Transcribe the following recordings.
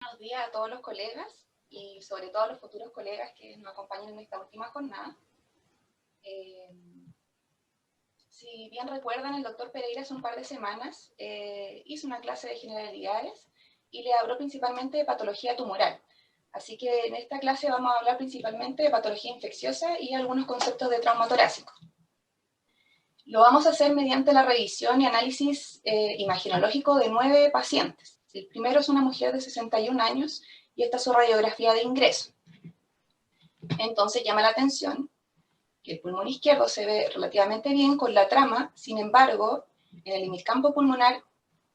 Buenos días a todos los colegas y sobre todo a los futuros colegas que nos acompañan en esta última jornada. Si bien recuerdan, el doctor Pereira hace un par de semanas hizo una clase de generalidades y le habló principalmente de patología tumoral. Así que en esta clase vamos a hablar principalmente de patología infecciosa y algunos conceptos de trauma torácico. Lo vamos a hacer mediante la revisión y análisis imaginológico de 9 pacientes. El primero es una mujer de 61 años y esta es su radiografía de ingreso. Entonces llama la atención que el pulmón izquierdo se ve relativamente bien con la trama, sin embargo, en el hemicampo pulmonar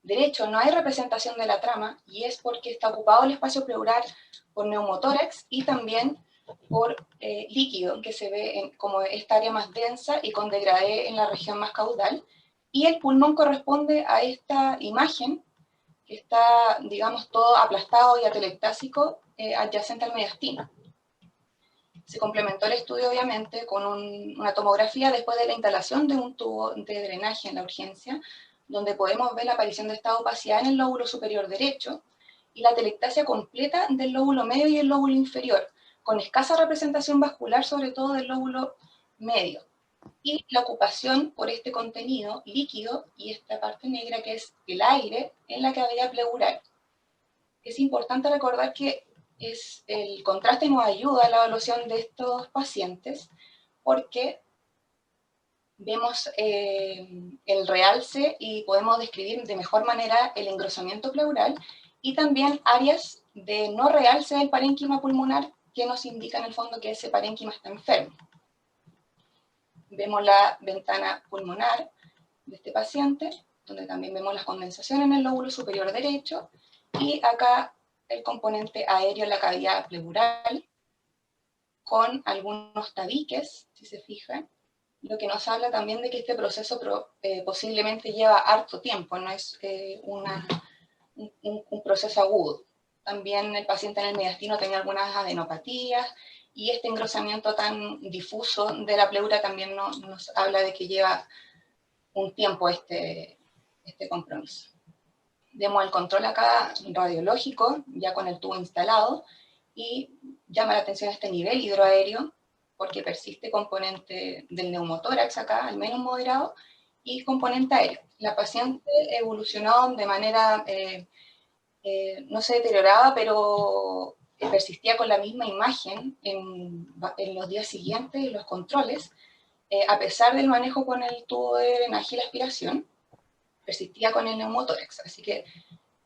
derecho no hay representación de la trama y es porque está ocupado el espacio pleural por neumotórax y también por líquido, que se ve como esta área más densa y con degradé en la región más caudal, y el pulmón corresponde a esta imagen que está, digamos, todo aplastado y atelectásico adyacente al mediastino. Se complementó el estudio, obviamente, con una tomografía después de la instalación de un tubo de drenaje en la urgencia, donde podemos ver la aparición de esta opacidad en el lóbulo superior derecho y la telectasia completa del lóbulo medio y el lóbulo inferior, con escasa representación vascular, sobre todo del lóbulo medio, y la ocupación por este contenido líquido y esta parte negra que es el aire en la cavidad pleural. Es importante recordar que el contraste nos ayuda a la evaluación de estos pacientes porque vemos el realce y podemos describir de mejor manera el engrosamiento pleural y también áreas de no realce del parénquima pulmonar que nos indica en el fondo que ese parénquima está enfermo. Vemos la ventana pulmonar de este paciente, donde también vemos las condensaciones en el lóbulo superior derecho, y acá el componente aéreo en la cavidad pleural, con algunos tabiques, si se fijan, lo que nos habla también de que este proceso posiblemente lleva harto tiempo, no es un proceso agudo. También el paciente en el mediastino tenía algunas adenopatías, y este engrosamiento tan difuso de la pleura también nos habla de que lleva un tiempo este compromiso. Vemos el control acá radiológico, ya con el tubo instalado, y llama la atención este nivel hidroaéreo, porque persiste componente del neumotórax acá, al menos moderado, y componente aéreo. La paciente evolucionó de manera, no se deterioraba, pero persistía con la misma imagen en los días siguientes, en los controles, a pesar del manejo con el tubo de drenaje y la aspiración, persistía con el neumotórax. Así que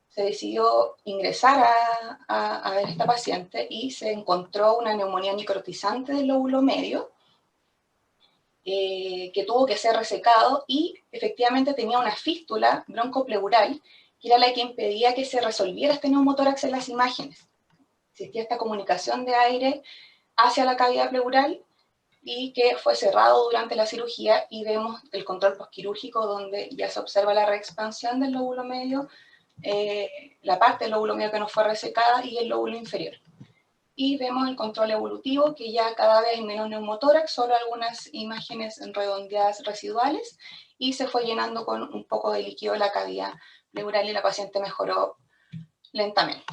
se decidió ingresar a ver a esta paciente y se encontró una neumonía necrotizante del lóbulo medio, que tuvo que ser resecado, y efectivamente tenía una fístula broncopleural, que era la que impedía que se resolviera este neumotórax en las imágenes. Existía esta comunicación de aire hacia la cavidad pleural y que fue cerrado durante la cirugía, y vemos el control postquirúrgico donde ya se observa la reexpansión del lóbulo medio, la parte del lóbulo medio que no fue resecada y el lóbulo inferior. Y vemos el control evolutivo, que ya cada vez hay menos neumotórax, solo algunas imágenes redondeadas residuales, y se fue llenando con un poco de líquido la cavidad pleural y la paciente mejoró lentamente.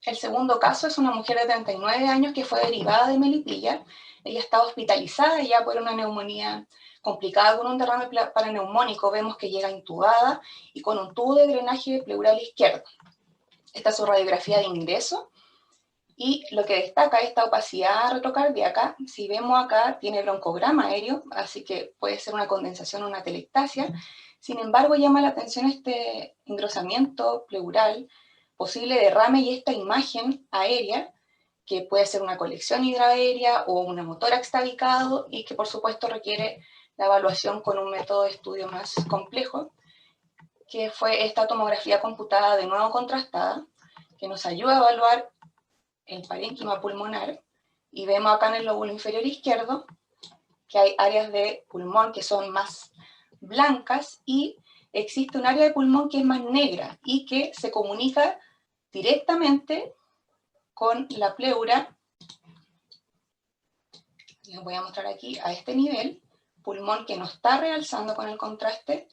El segundo caso es una mujer de 39 años que fue derivada de Melipilla. Ella estaba hospitalizada ya por una neumonía complicada con un derrame paraneumónico. Vemos que llega intubada y con un tubo de drenaje pleural izquierdo. Esta es su radiografía de ingreso, y lo que destaca es esta opacidad retrocardíaca. Si vemos acá, tiene broncograma aéreo, así que puede ser una condensación o una telectasia. Sin embargo, llama la atención este engrosamiento pleural, posible derrame, y esta imagen aérea, que puede ser una colección hidroaérea o un neumotórax tabicado, y que por supuesto requiere la evaluación con un método de estudio más complejo, que fue esta tomografía computada de nuevo contrastada, que nos ayuda a evaluar el parénquima pulmonar, y vemos acá en el lóbulo inferior izquierdo que hay áreas de pulmón que son más blancas y existe un área de pulmón que es más negra y que se comunica directamente con la pleura. Les voy a mostrar aquí a este nivel, pulmón que no está realzando con el contraste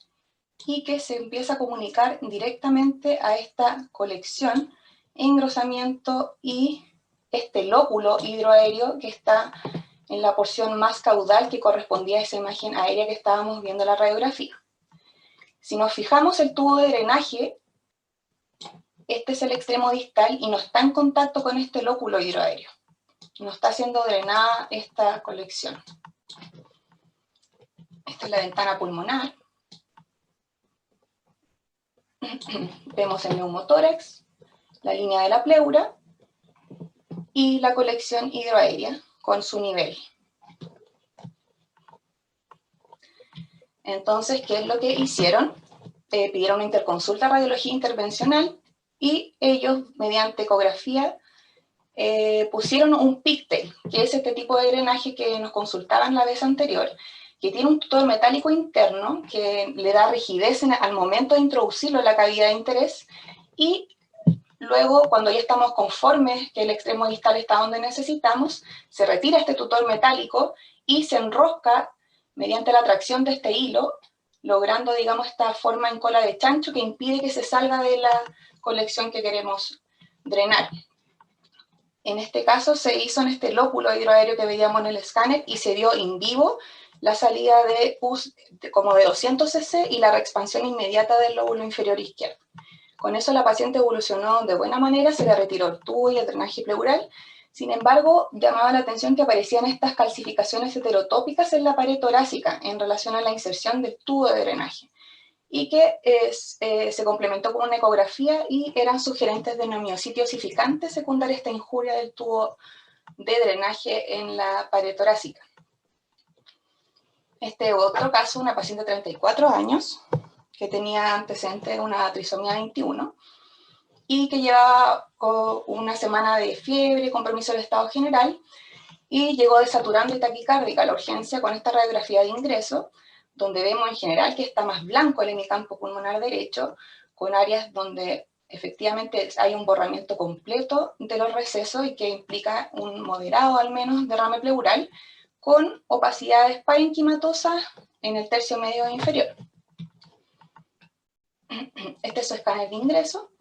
y que se empieza a comunicar directamente a esta colección engrosamiento y este lóculo hidroaéreo que está en la porción más caudal que correspondía a esa imagen aérea que estábamos viendo en la radiografía. Si nos fijamos, el tubo de drenaje, este es el extremo distal y no está en contacto con este lóculo hidroaéreo. No está siendo drenada esta colección. Esta es la ventana pulmonar. Vemos el neumotórax, la línea de la pleura y la colección hidroaérea con su nivel. Entonces, ¿qué es lo que hicieron? Pidieron una interconsulta radiología intervencional y ellos, mediante ecografía, pusieron un pigtail, que es este tipo de drenaje que nos consultaban la vez anterior, que tiene un tutor metálico interno que le da rigidez al momento de introducirlo en la cavidad de interés, y luego, cuando ya estamos conformes que el extremo distal está donde necesitamos, se retira este tutor metálico y se enrosca mediante la tracción de este hilo, logrando, digamos, esta forma en cola de chancho que impide que se salga de la colección que queremos drenar. En este caso se hizo en este lóculo hidroaéreo que veíamos en el escáner y se dio in vivo la salida de pus como de 200 cc y la reexpansión inmediata del lóbulo inferior izquierdo. Con eso la paciente evolucionó de buena manera, se le retiró el tubo y el drenaje pleural. Sin embargo, llamaba la atención que aparecían estas calcificaciones heterotópicas en la pared torácica en relación a la inserción del tubo de drenaje, y que se complementó con una ecografía y eran sugerentes de una miositis osificante secundaria a esta injuria del tubo de drenaje en la pared torácica. Este otro caso, una paciente de 34 años, que tenía antecedente de una trisomía 21 y que llevaba una semana de fiebre con permiso del estado general y llegó desaturando y taquicárdica a la urgencia con esta radiografía de ingreso, donde vemos en general que está más blanco el hemicampo pulmonar derecho, con áreas donde efectivamente hay un borramiento completo de los recesos y que implica un moderado al menos derrame pleural, con opacidades parenquimatosas en el tercio medio inferior. Este es su escáner de ingreso,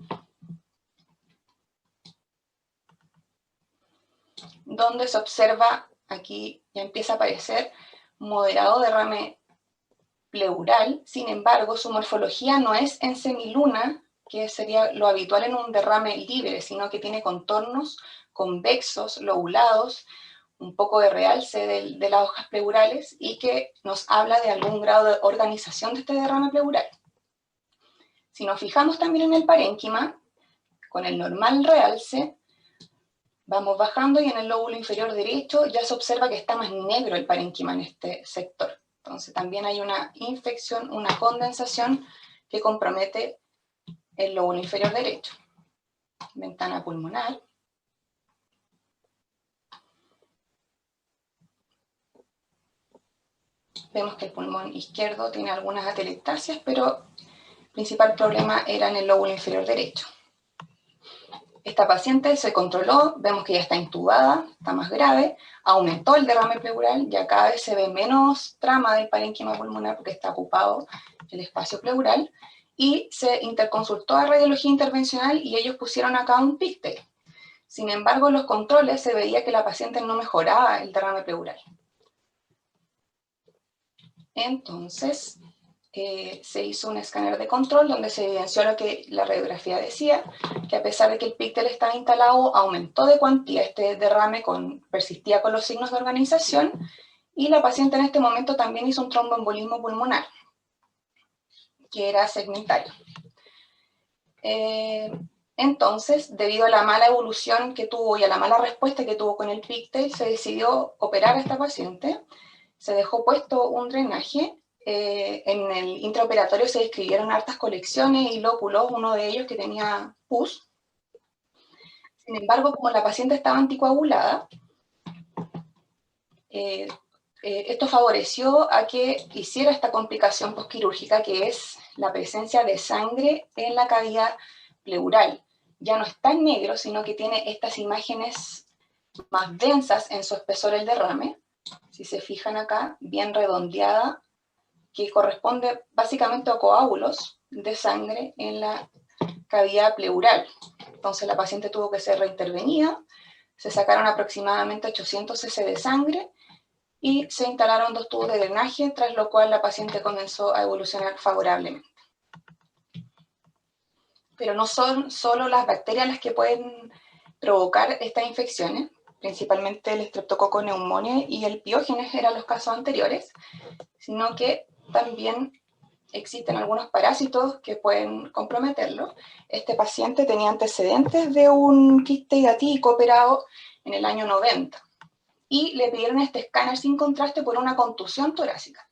donde se observa, aquí ya empieza a aparecer moderado derrame pleural. Sin embargo, su morfología no es en semiluna, que sería lo habitual en un derrame libre, sino que tiene contornos convexos, lobulados, un poco de realce de las hojas pleurales y que nos habla de algún grado de organización de este derrame pleural. Si nos fijamos también en el parénquima, con el normal realce, vamos bajando y en el lóbulo inferior derecho ya se observa que está más negro el parénquima en este sector. Entonces también hay una infección, una condensación que compromete el lóbulo inferior derecho. Ventana pulmonar. Vemos que el pulmón izquierdo tiene algunas atelectasias, pero el principal problema era en el lóbulo inferior derecho. Esta paciente se controló, vemos que ya está intubada, está más grave, aumentó el derrame pleural, ya cada vez se ve menos trama del parénquima pulmonar porque está ocupado el espacio pleural, y se interconsultó a radiología intervencional y ellos pusieron acá un pigtail. Sin embargo, en los controles se veía que la paciente no mejoraba el derrame pleural. Entonces, se hizo un escáner de control donde se evidenció lo que la radiografía decía, que a pesar de que el pigtail estaba instalado, aumentó de cuantía este derrame, persistía con los signos de organización, y la paciente en este momento también hizo un tromboembolismo pulmonar, que era segmentario. Entonces, debido a la mala evolución que tuvo y a la mala respuesta que tuvo con el pigtail, se decidió operar a esta paciente. Se dejó puesto un drenaje. En el intraoperatorio se describieron hartas colecciones y lóculos, uno de ellos que tenía pus. Sin embargo, como la paciente estaba anticoagulada, esto favoreció a que hiciera esta complicación posquirúrgica, que es la presencia de sangre en la cavidad pleural. Ya no está en negro, sino que tiene estas imágenes más densas en su espesor el derrame. Si se fijan acá, bien redondeada, que corresponde básicamente a coágulos de sangre en la cavidad pleural. Entonces la paciente tuvo que ser reintervenida, se sacaron aproximadamente 800 cc de sangre y se instalaron 2 tubos de drenaje, tras lo cual la paciente comenzó a evolucionar favorablemente. Pero no son solo las bacterias las que pueden provocar estas infecciones, principalmente el Streptococcus pneumoniae y el Piógenes eran los casos anteriores, sino que también existen algunos parásitos que pueden comprometerlo. Este paciente tenía antecedentes de un quiste hiatídico operado en el año 90 y le pidieron este escáner sin contraste por una contusión torácica.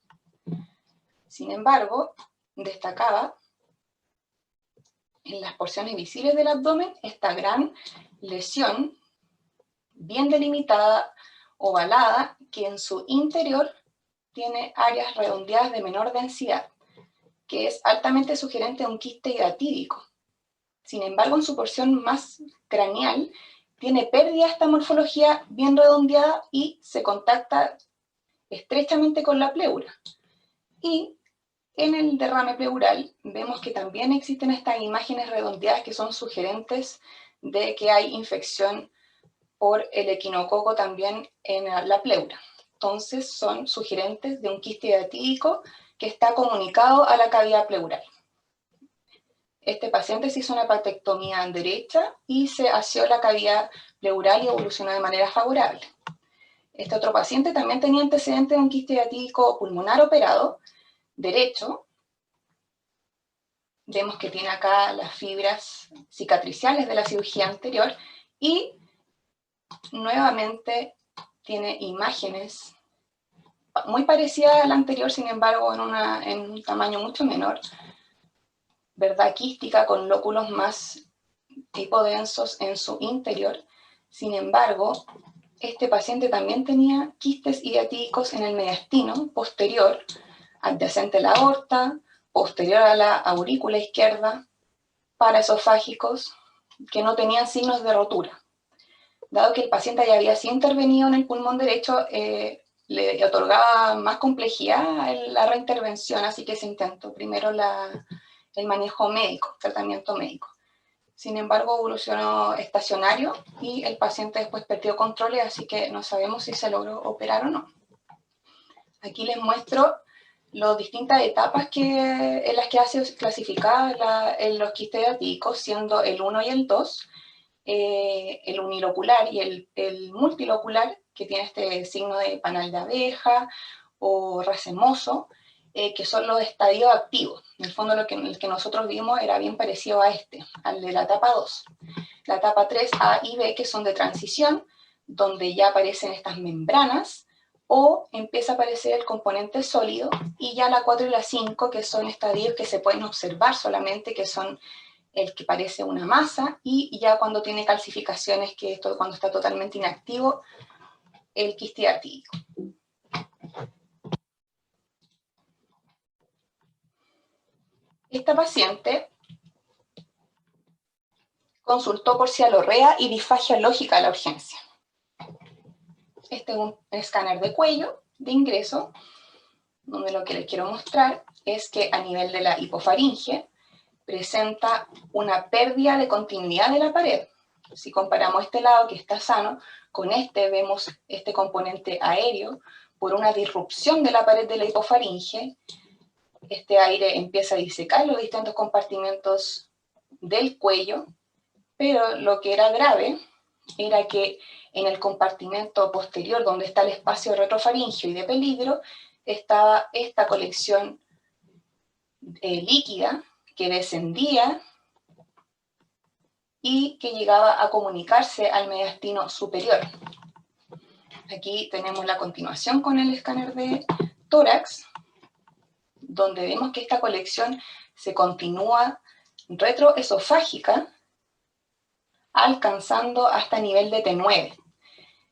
Sin embargo, destacaba en las porciones visibles del abdomen esta gran lesión bien delimitada, ovalada, que en su interior tiene áreas redondeadas de menor densidad, que es altamente sugerente de un quiste hiatídico. Sin embargo, en su porción más craneal, tiene pérdida de esta morfología bien redondeada y se contacta estrechamente con la pleura. Y en el derrame pleural vemos que también existen estas imágenes redondeadas que son sugerentes de que hay infección por el equinococo también en la pleura. Entonces son sugerentes de un quiste hiatídico que está comunicado a la cavidad pleural. Este paciente se hizo una patectomía derecha y se asió la cavidad pleural y evolucionó de manera favorable. Este otro paciente también tenía antecedentes de un quiste hiatídico pulmonar operado, derecho. Vemos que tiene acá las fibras cicatriciales de la cirugía anterior y nuevamente tiene imágenes muy parecidas a la anterior, sin embargo en un tamaño mucho menor, ¿verdad? Quística, con lóculos más hipodensos en su interior. Sin embargo, este paciente también tenía quistes hiatídicos en el mediastino posterior, adyacente a la aorta, posterior a la aurícula izquierda, paraesofágicos, que no tenían signos de rotura. Dado que el paciente ya había sido intervenido en el pulmón derecho, le otorgaba más complejidad a la reintervención, así que se intentó primero el manejo médico, tratamiento médico. Sin embargo, evolucionó estacionario y el paciente después perdió controles, así que no sabemos si se logró operar o no. Aquí les muestro las distintas etapas en las que ha sido clasificada los quistes hiatídicos, siendo el 1 y el 2, el unilocular y el multilocular, que tiene este signo de panal de abeja o racemoso, que son los estadios activos. En el fondo el que nosotros vimos era bien parecido a al de la etapa 2. La etapa 3, A y B, que son de transición, donde ya aparecen estas membranas, o empieza a aparecer el componente sólido, y ya la 4 y la 5, que son estadios que se pueden observar solamente, que son el que parece una masa, y ya cuando tiene calcificaciones, que esto cuando está totalmente inactivo, el quiste hiatídico. Esta paciente consultó por cialorrea y disfagia lógica a la urgencia. Este es un escáner de cuello de ingreso, donde lo que les quiero mostrar es que a nivel de la hipofaringe presenta una pérdida de continuidad de la pared. Si comparamos este lado que está sano, con vemos este componente aéreo por una disrupción de la pared de la hipofaringe. Este aire empieza a disecar los distintos compartimentos del cuello, pero lo que era grave era que en el compartimento posterior, donde está el espacio retrofaringio y de peligro, estaba esta colección líquida que descendía y que llegaba a comunicarse al mediastino superior. Aquí tenemos la continuación con el escáner de tórax, donde vemos que esta colección se continúa retroesofágica, alcanzando hasta nivel de T9.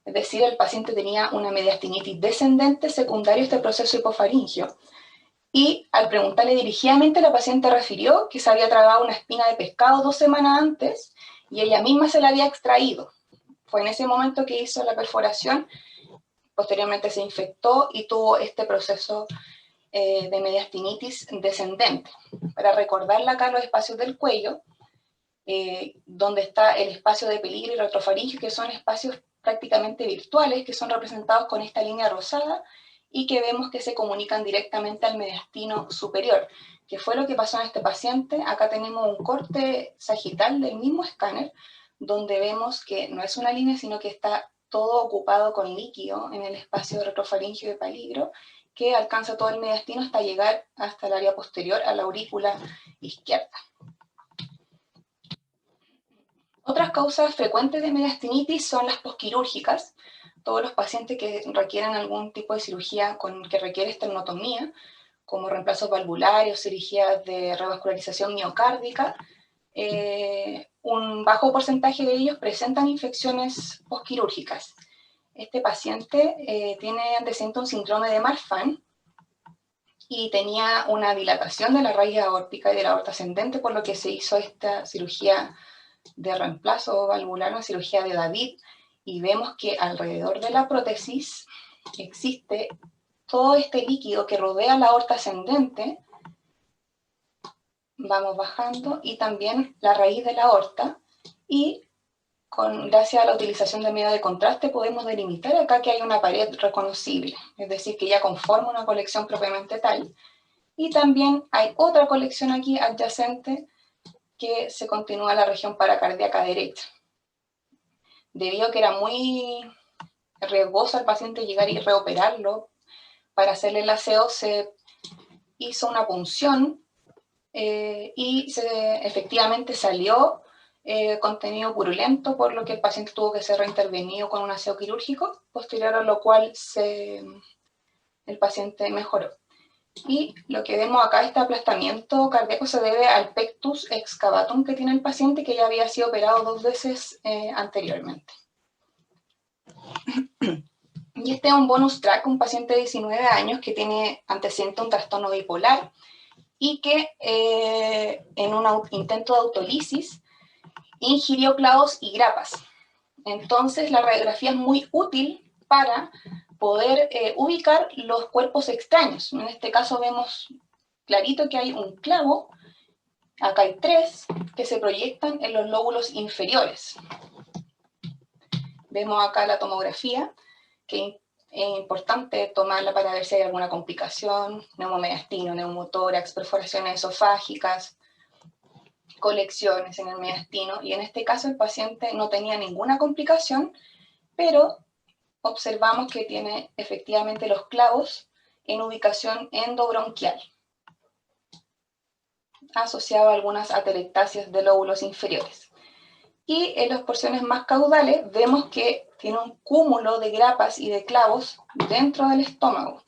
Es decir, el paciente tenía una mediastinitis descendente secundaria a este proceso hipofaringio. Y al preguntarle dirigidamente, la paciente refirió que se había tragado una espina de pescado 2 semanas antes y ella misma se la había extraído. Fue en ese momento que hizo la perforación, posteriormente se infectó y tuvo este proceso de mediastinitis descendente. Para recordarle acá los espacios del cuello, donde está el espacio de peligro y retrofaringio, que son espacios prácticamente virtuales, que son representados con esta línea rosada, y que vemos que se comunican directamente al mediastino superior, que fue lo que pasó en este paciente. Acá tenemos un corte sagital del mismo escáner, donde vemos que no es una línea, sino que está todo ocupado con líquido en el espacio retrofaringio de peligro, que alcanza todo el mediastino hasta llegar hasta el área posterior a la aurícula izquierda. Otras causas frecuentes de mediastinitis son las posquirúrgicas. Todos los pacientes que requieren algún tipo de cirugía que requiere esternotomía, como reemplazos valvulares o cirugías de revascularización miocárdica, un bajo porcentaje de ellos presentan infecciones posquirúrgicas. Este paciente tiene antecedente un síndrome de Marfan y tenía una dilatación de la raíz aórtica y de la aorta ascendente, por lo que se hizo esta cirugía de reemplazo valvular, una cirugía de David, y vemos que alrededor de la prótesis existe todo este líquido que rodea la aorta ascendente. Vamos bajando, y también la raíz de la aorta, y gracias a la utilización de medio de contraste podemos delimitar acá que hay una pared reconocible, es decir, que ya conforma una colección propiamente tal, y también hay otra colección aquí adyacente que se continúa en la región paracardíaca derecha. Debido a que era muy riesgoso al paciente llegar y reoperarlo, para hacerle el aseo se hizo una punción y efectivamente salió contenido purulento, por lo que el paciente tuvo que ser reintervenido con un aseo quirúrgico, posterior a lo cual el paciente mejoró. Y lo que vemos acá, este aplastamiento cardíaco, se debe al pectus excavatum que tiene el paciente, que ya había sido operado 2 veces anteriormente. Y este es un bonus track, un paciente de 19 años que tiene antecedente un trastorno bipolar y que en un intento de autolisis ingirió clavos y grapas. Entonces la radiografía es muy útil para poder ubicar los cuerpos extraños. En este caso vemos clarito que hay un clavo, acá hay 3 que se proyectan en los lóbulos inferiores. Vemos acá la tomografía, que es importante tomarla para ver si hay alguna complicación, neumomediastino, neumotórax, perforaciones esofágicas, colecciones en el mediastino, y en este caso el paciente no tenía ninguna complicación, pero observamos que tiene efectivamente los clavos en ubicación endobronquial, asociado a algunas atelectasias de lóbulos inferiores. Y en las porciones más caudales vemos que tiene un cúmulo de grapas y de clavos dentro del estómago.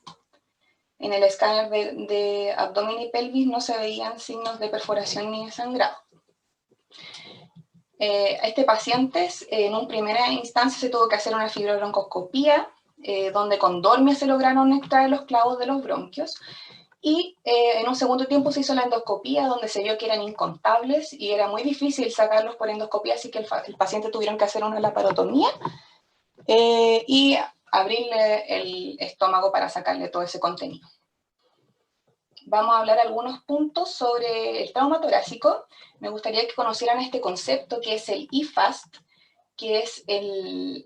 En el escáner de abdomen y pelvis no se veían signos de perforación ni de sangrado. A este paciente en una primera instancia se tuvo que hacer una fibrobroncoscopía, donde con dormia se lograron extraer los clavos de los bronquios, y en un segundo tiempo se hizo la endoscopía, donde se vio que eran incontables y era muy difícil sacarlos por endoscopía, así que el paciente tuvieron que hacer una laparotomía y abrirle el estómago para sacarle todo ese contenido. Vamos a hablar algunos puntos sobre el trauma torácico. Me gustaría que conocieran este concepto que es el IFAST, que es el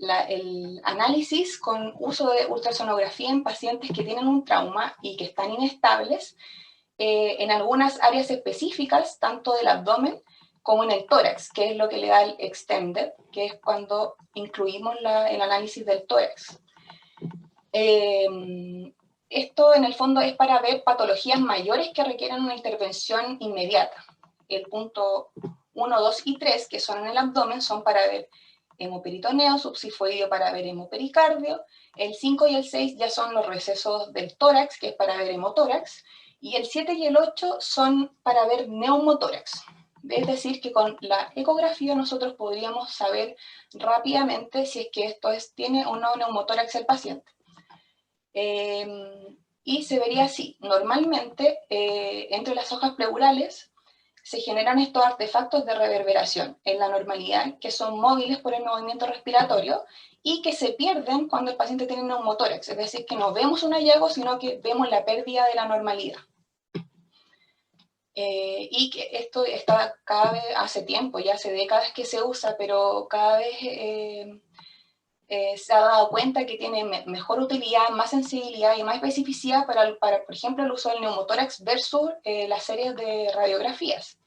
análisis con uso de ultrasonografía en pacientes que tienen un trauma y que están inestables en algunas áreas específicas, tanto del abdomen como en el tórax, que es lo que le da el extended, que es cuando incluimos el análisis del tórax. Esto en el fondo es para ver patologías mayores que requieren una intervención inmediata. El punto 1, 2 y 3, que son en el abdomen, son para ver hemoperitoneo, subsifoideo para ver hemopericardio. El 5 y el 6 ya son los recesos del tórax, que es para ver hemotórax. Y el 7 y el 8 son para ver neumotórax. Es decir, que con la ecografía nosotros podríamos saber rápidamente si es que esto tiene o no neumotórax el paciente. Y se vería así. Normalmente, entre las hojas pleurales se generan estos artefactos de reverberación en la normalidad, que son móviles por el movimiento respiratorio y que se pierden cuando el paciente tiene neumotórax. Es decir, que no vemos un hallazgo, sino que vemos la pérdida de la normalidad. Y que esto está cada vez, hace tiempo, ya hace décadas que se usa, pero cada vez se ha dado cuenta que tiene mejor utilidad, más sensibilidad y más especificidad para por ejemplo, el uso del neumotórax versus las series de radiografías.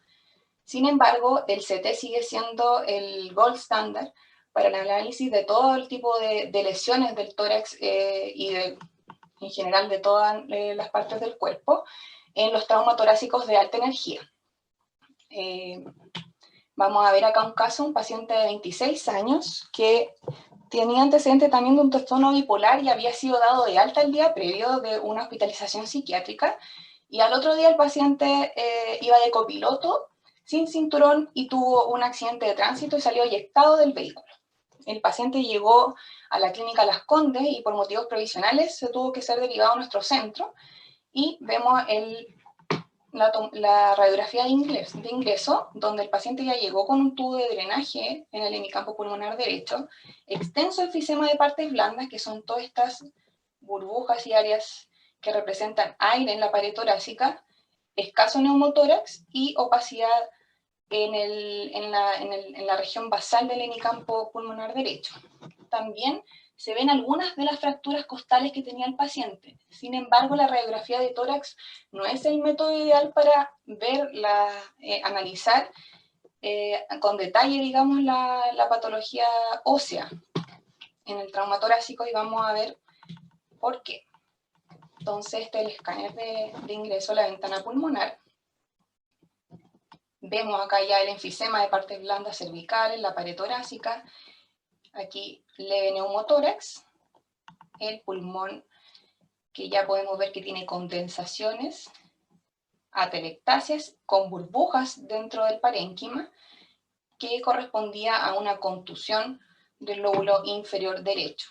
Sin embargo, el CT sigue siendo el gold standard para el análisis de todo el tipo de lesiones del tórax y en general de todas las partes del cuerpo en los traumas torácicos de alta energía. Vamos a ver acá un caso, un paciente de 26 años que tenía antecedente también de un trastorno bipolar y había sido dado de alta el día previo de una hospitalización psiquiátrica, y al otro día el paciente iba de copiloto sin cinturón y tuvo un accidente de tránsito y salió eyectado del vehículo. El paciente llegó a la clínica Las Condes y por motivos provisionales se tuvo que ser derivado a nuestro centro, y vemos la radiografía de ingreso, donde el paciente ya llegó con un tubo de drenaje en el hemicampo pulmonar derecho, extenso enfisema de partes blandas, que son todas estas burbujas y áreas que representan aire en la pared torácica, escaso neumotórax y opacidad en la región basal del hemicampo pulmonar derecho. También se ven algunas de las fracturas costales que tenía el paciente. Sin embargo, la radiografía de tórax no es el método ideal para ver, analizar con detalle, digamos, la patología ósea en el trauma torácico, y vamos a ver por qué. Entonces, este es el escáner de ingreso a la ventana pulmonar. Vemos acá ya el enfisema de partes blandas cervicales, la pared torácica. Aquí leve neumotórax, el pulmón que ya podemos ver que tiene condensaciones, atelectasias con burbujas dentro del parénquima, que correspondía a una contusión del lóbulo inferior derecho.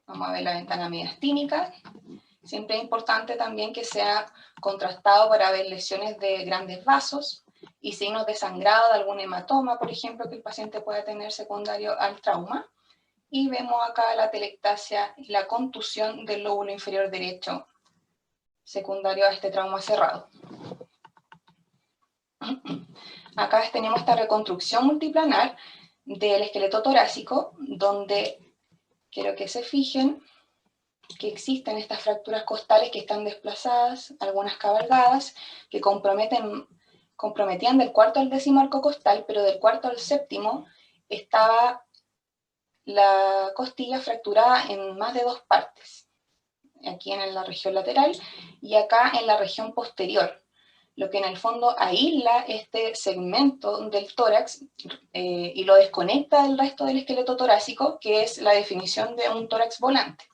Vamos a ver la ventana mediastínica. Siempre es importante también que sea contrastado para ver lesiones de grandes vasos y signos de sangrado de algún hematoma, por ejemplo, que el paciente pueda tener secundario al trauma. Y vemos acá la atelectasia y la contusión del lóbulo inferior derecho secundario a este trauma cerrado. Acá tenemos esta reconstrucción multiplanar del esqueleto torácico, donde quiero que se fijen que existen estas fracturas costales que están desplazadas, algunas cabalgadas, que comprometían del cuarto al décimo arco costal, pero del cuarto al séptimo estaba la costilla fracturada en más de 2 partes, aquí en la región lateral y acá en la región posterior, lo que en el fondo aísla este segmento del tórax y lo desconecta del resto del esqueleto torácico, que es la definición de un tórax volante.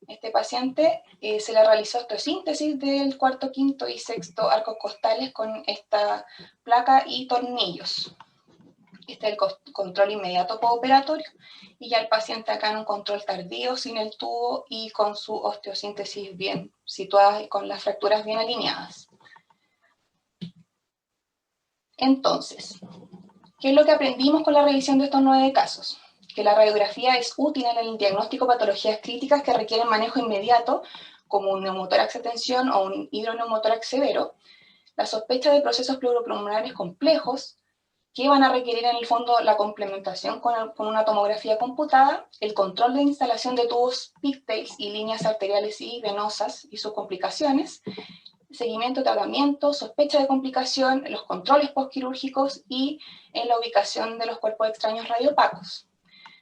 Este paciente se le realizó osteosíntesis del cuarto, quinto y sexto arcos costales con esta placa y tornillos. Este es el control inmediato postoperatorio, y ya el paciente acá en un control tardío, sin el tubo y con su osteosíntesis bien situada y con las fracturas bien alineadas. Entonces, ¿qué es lo que aprendimos con la revisión de estos 9 casos? Que la radiografía es útil en el diagnóstico de patologías críticas que requieren manejo inmediato, como un neumotórax de tensión o un hidroneumotórax severo, la sospecha de procesos pleuropulmonares complejos, que van a requerir en el fondo la complementación con una tomografía computada, el control de instalación de tubos pigtails y líneas arteriales y venosas y sus complicaciones, seguimiento, tratamiento, sospecha de complicación, los controles postquirúrgicos y en la ubicación de los cuerpos extraños radiopacos.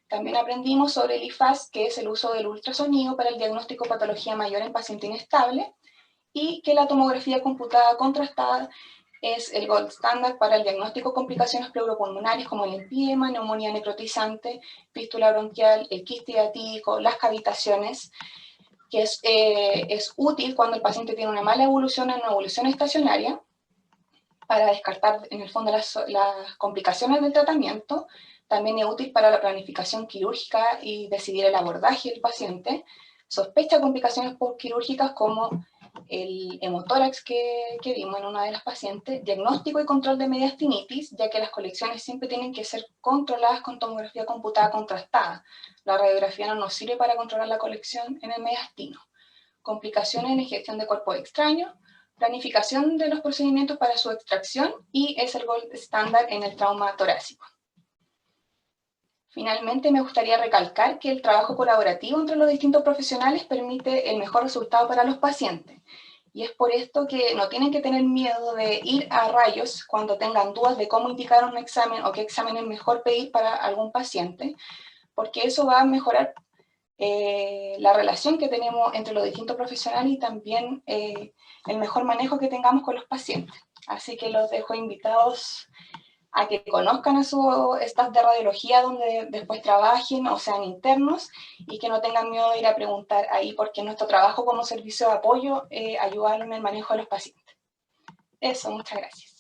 También aprendimos sobre el IFAS, que es el uso del ultrasonido para el diagnóstico de patología mayor en paciente inestable, y que la tomografía computada contrastada es el gold standard para el diagnóstico de complicaciones pleuropulmonares como el empiema, neumonía necrotizante, fístula bronquial, el quiste hiatídico, las cavitaciones, que es útil cuando el paciente tiene una mala evolución en una evolución estacionaria para descartar en el fondo las complicaciones del tratamiento. También es útil para la planificación quirúrgica y decidir el abordaje del paciente. Sospecha de complicaciones postquirúrgicas como el hemotórax que vimos en una de las pacientes, diagnóstico y control de mediastinitis, ya que las colecciones siempre tienen que ser controladas con tomografía computada contrastada. La radiografía no nos sirve para controlar la colección en el mediastino. complicaciones en la ingestión de cuerpos extraños, planificación de los procedimientos para su extracción y es el gold estándar en el trauma torácico. Finalmente, me gustaría recalcar que el trabajo colaborativo entre los distintos profesionales permite el mejor resultado para los pacientes. Y es por esto que no tienen que tener miedo de ir a rayos cuando tengan dudas de cómo indicar un examen o qué examen es mejor pedir para algún paciente, porque eso va a mejorar la relación que tenemos entre los distintos profesionales y también el mejor manejo que tengamos con los pacientes. Así que los dejo invitados a que conozcan a su staff de radiología donde después trabajen o sean internos y que no tengan miedo de ir a preguntar ahí porque nuestro trabajo como servicio de apoyo ayudar en el manejo de los pacientes. Eso, muchas gracias.